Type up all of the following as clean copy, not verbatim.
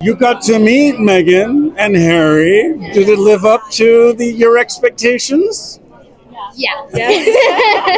You got to meet Meghan and Harry. Did it live up to your expectations? Yeah.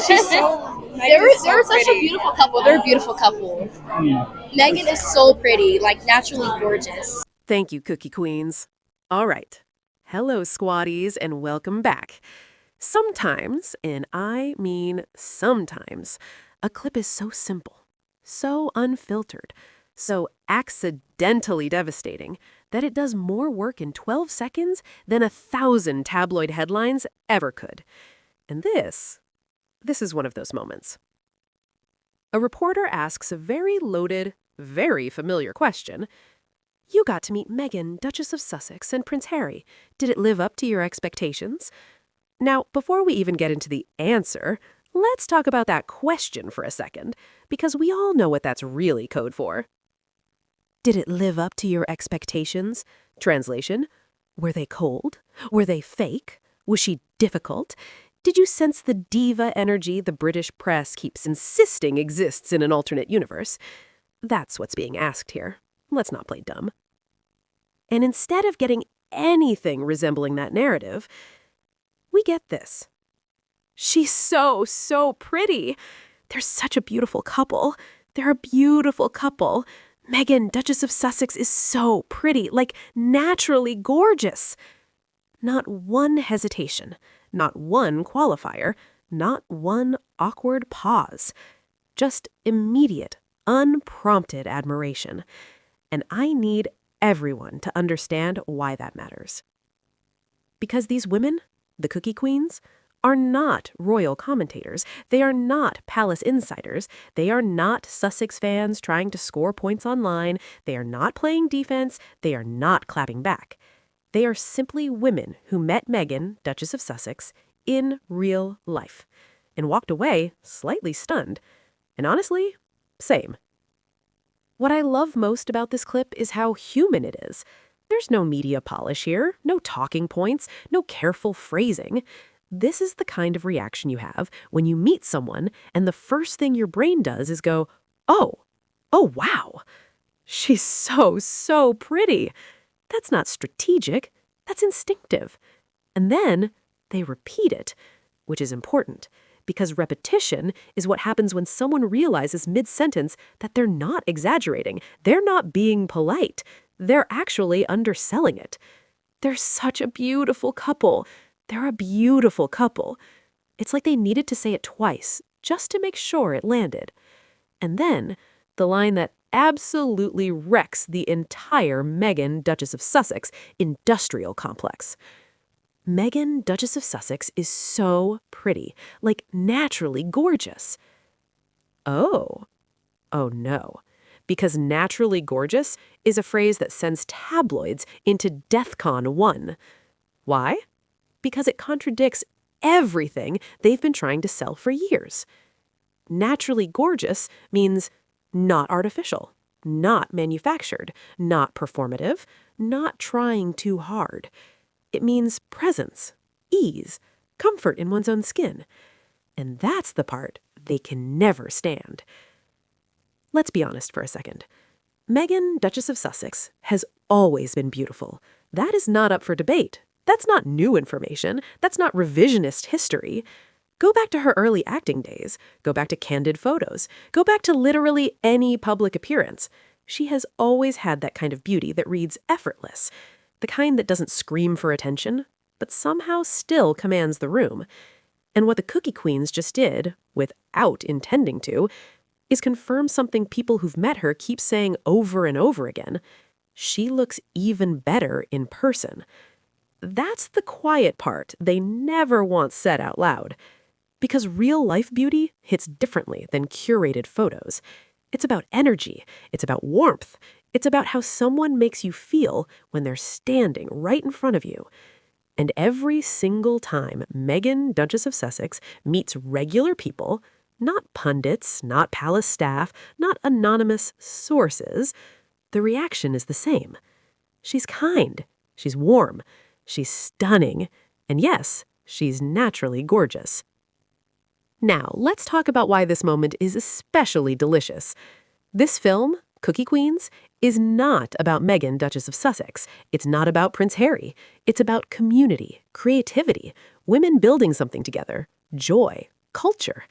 She's so. They're such a beautiful couple. They're a beautiful couple. Meghan is so pretty, like naturally gorgeous. Thank you, Cookie Queens. All right. Hello, squatties, and welcome back. Sometimes, and I mean sometimes, a clip is so simple, so unfiltered, so accidentally devastating that it does more work in 12 seconds than 1,000 tabloid headlines ever could. And this is one of those moments. A reporter asks a very loaded, very familiar question. You got to meet Meghan, Duchess of Sussex, and Prince Harry. Did it live up to your expectations? Now, before we even get into the answer, let's talk about that question for a second, because we all know what that's really code for. Did it live up to your expectations? Translation: were they cold? Were they fake? Was she difficult? Did you sense the diva energy the British press keeps insisting exists in an alternate universe? That's what's being asked here. Let's not play dumb. And instead of getting anything resembling that narrative, we get this. She's so pretty. They're such a beautiful couple. They're a beautiful couple. Meghan, Duchess of Sussex, is so pretty, like naturally gorgeous. Not one hesitation, not one qualifier, not one awkward pause. Just immediate, unprompted admiration. And I need everyone to understand why that matters. Because these women, the Cookie Queens, are not royal commentators. They are not palace insiders. They are not Sussex fans trying to score points online. They are not playing defense. They are not clapping back. They are simply women who met Meghan, Duchess of Sussex, in real life and walked away slightly stunned. And honestly, same. What I love most about this clip is how human it is. There's no media polish here, no talking points, no careful phrasing. This is the kind of reaction you have when you meet someone and the first thing your brain does is go, oh wow, she's so pretty. That's not strategic, that's instinctive. And then they repeat it, which is important, because repetition is what happens when someone realizes mid-sentence that they're not exaggerating, they're not being polite, they're actually underselling it. They're such a beautiful couple. They're a beautiful couple. It's like they needed to say it twice, just to make sure it landed. And then, the line that absolutely wrecks the entire Meghan, Duchess of Sussex, industrial complex. Meghan, Duchess of Sussex, is so pretty, like naturally gorgeous. Oh no. Because naturally gorgeous is a phrase that sends tabloids into DEFCON 1. Why? Because it contradicts everything they've been trying to sell for years. Naturally gorgeous means not artificial, not manufactured, not performative, not trying too hard. It means presence, ease, comfort in one's own skin. And that's the part they can never stand. Let's be honest for a second. Meghan, Duchess of Sussex, has always been beautiful. That is not up for debate. That's not new information. That's not revisionist history. Go back to her early acting days. Go back to candid photos. Go back to literally any public appearance. She has always had that kind of beauty that reads effortless. The kind that doesn't scream for attention, but somehow still commands the room. And what the Cookie Queens just did, without intending to, is confirm something people who've met her keep saying over and over again. She looks even better in person. That's the quiet part they never want said out loud. Because real-life beauty hits differently than curated photos. It's about energy. It's about warmth. It's about how someone makes you feel when they're standing right in front of you. And every single time Meghan, Duchess of Sussex, meets regular people, not pundits, not palace staff, not anonymous sources, the reaction is the same. She's kind. She's warm. She's stunning. And yes, she's naturally gorgeous. Now, let's talk about why this moment is especially delicious. This film, Cookie Queens is not about Meghan, Duchess of Sussex. It's not about Prince Harry. It's about community, creativity, women building something together, joy, culture.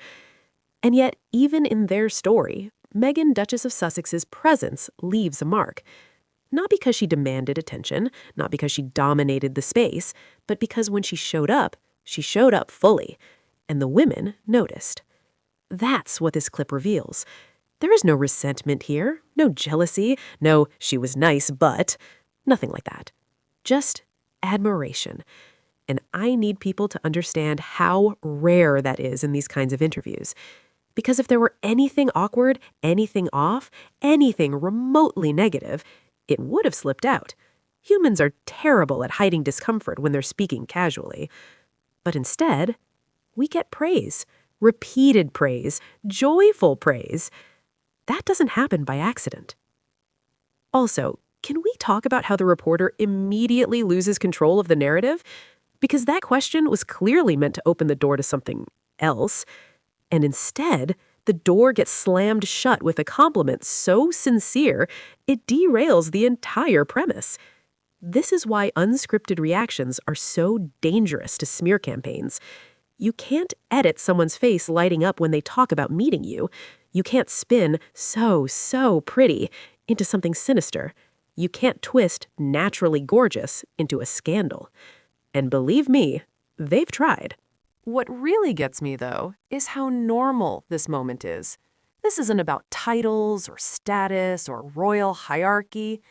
And yet, even in their story, Meghan, Duchess of Sussex's presence leaves a mark. Not because she demanded attention, not because she dominated the space, but because when she showed up fully, and the women noticed. That's what this clip reveals. There is no resentment here, no jealousy, no "she was nice, but," nothing like that. Just admiration. And I need people to understand how rare that is in these kinds of interviews. Because if there were anything awkward, anything off, anything remotely negative, it would have slipped out. Humans are terrible at hiding discomfort when they're speaking casually. But instead, we get praise, repeated praise, joyful praise. That doesn't happen by accident. Also, can we talk about how the reporter immediately loses control of the narrative? Because that question was clearly meant to open the door to something else. And instead, the door gets slammed shut with a compliment so sincere, it derails the entire premise. This is why unscripted reactions are so dangerous to smear campaigns. You can't edit someone's face lighting up when they talk about meeting you. You can't spin so pretty into something sinister. You can't twist naturally gorgeous into a scandal. And believe me, they've tried. What really gets me, though, is how normal this moment is. This isn't about titles or status or royal hierarchy.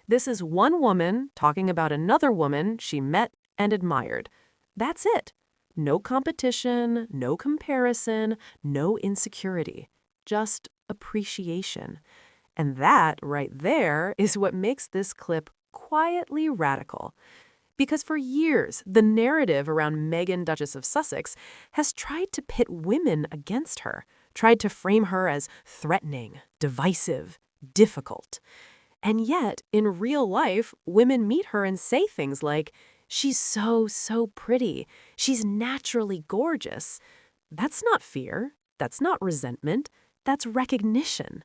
This is one woman talking about another woman she met and admired. That's it. No competition, no comparison, no insecurity. Just appreciation. And that, right there, is what makes this clip quietly radical. Because for years, the narrative around Meghan, Duchess of Sussex, has tried to pit women against her, tried to frame her as threatening, divisive, difficult. And yet, in real life, women meet her and say things like, "She's so pretty. She's naturally gorgeous." That's not fear. That's not resentment. That's recognition.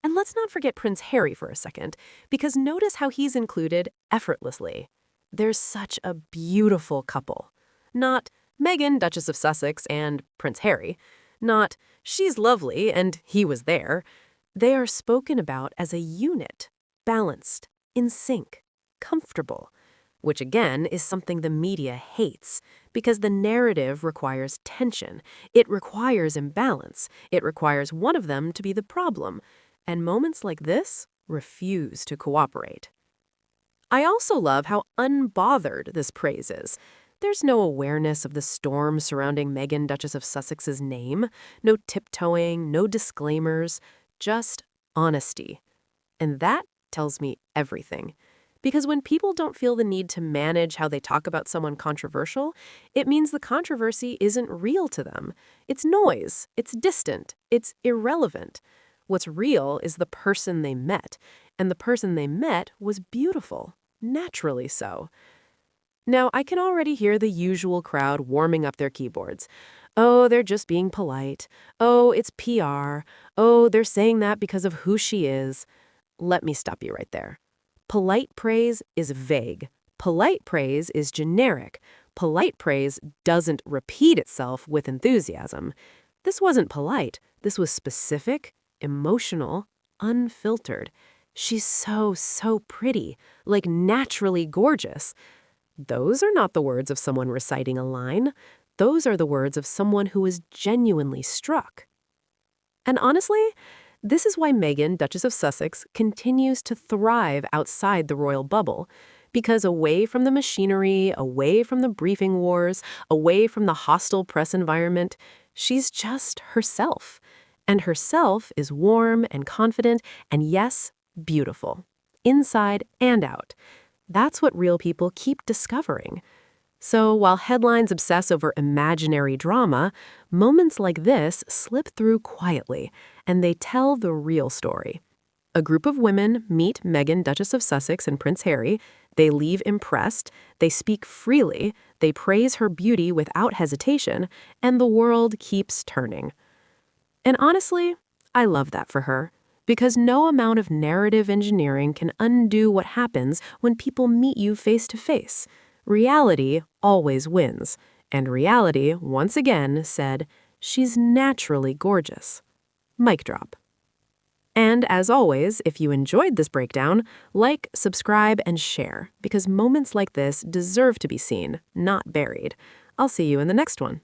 And let's not forget Prince Harry for a second, because notice how he's included effortlessly. They're such a beautiful couple. Not Meghan, Duchess of Sussex, and Prince Harry. Not she's lovely and he was there. They are spoken about as a unit, balanced, in sync, comfortable, which again is something the media hates because the narrative requires tension. It requires imbalance. It requires one of them to be the problem. And moments like this refuse to cooperate. I also love how unbothered this praise is. There's no awareness of the storm surrounding Meghan, Duchess of Sussex's name, no tiptoeing, no disclaimers, just honesty. And that tells me everything. Because when people don't feel the need to manage how they talk about someone controversial, it means the controversy isn't real to them. It's noise, it's distant, it's irrelevant. What's real is the person they met, and the person they met was beautiful, naturally so. Now, I can already hear the usual crowd warming up their keyboards. Oh, they're just being polite. Oh, it's PR. Oh, they're saying that because of who she is. Let me stop you right there. Polite praise is vague. Polite praise is generic. Polite praise doesn't repeat itself with enthusiasm. This wasn't polite. This was specific, emotional, unfiltered. She's so pretty, like naturally gorgeous. Those are not the words of someone reciting a line. Those are the words of someone who is genuinely struck. And honestly, this is why Meghan, Duchess of Sussex, continues to thrive outside the royal bubble. Because away from the machinery, away from the briefing wars, away from the hostile press environment, she's just herself. And herself is warm and confident and, yes, beautiful. Inside and out. That's what real people keep discovering. So while headlines obsess over imaginary drama, moments like this slip through quietly, and they tell the real story. A group of women meet Meghan, Duchess of Sussex, and Prince Harry. They leave impressed, they speak freely, they praise her beauty without hesitation, and the world keeps turning. And honestly, I love that for her, Because no amount of narrative engineering can undo what happens when people meet you face to face. Reality always wins. And reality, once again, said, "She's naturally gorgeous." Mic drop. And as always, if you enjoyed this breakdown, like, subscribe, and share, because moments like this deserve to be seen, not buried. I'll see you in the next one.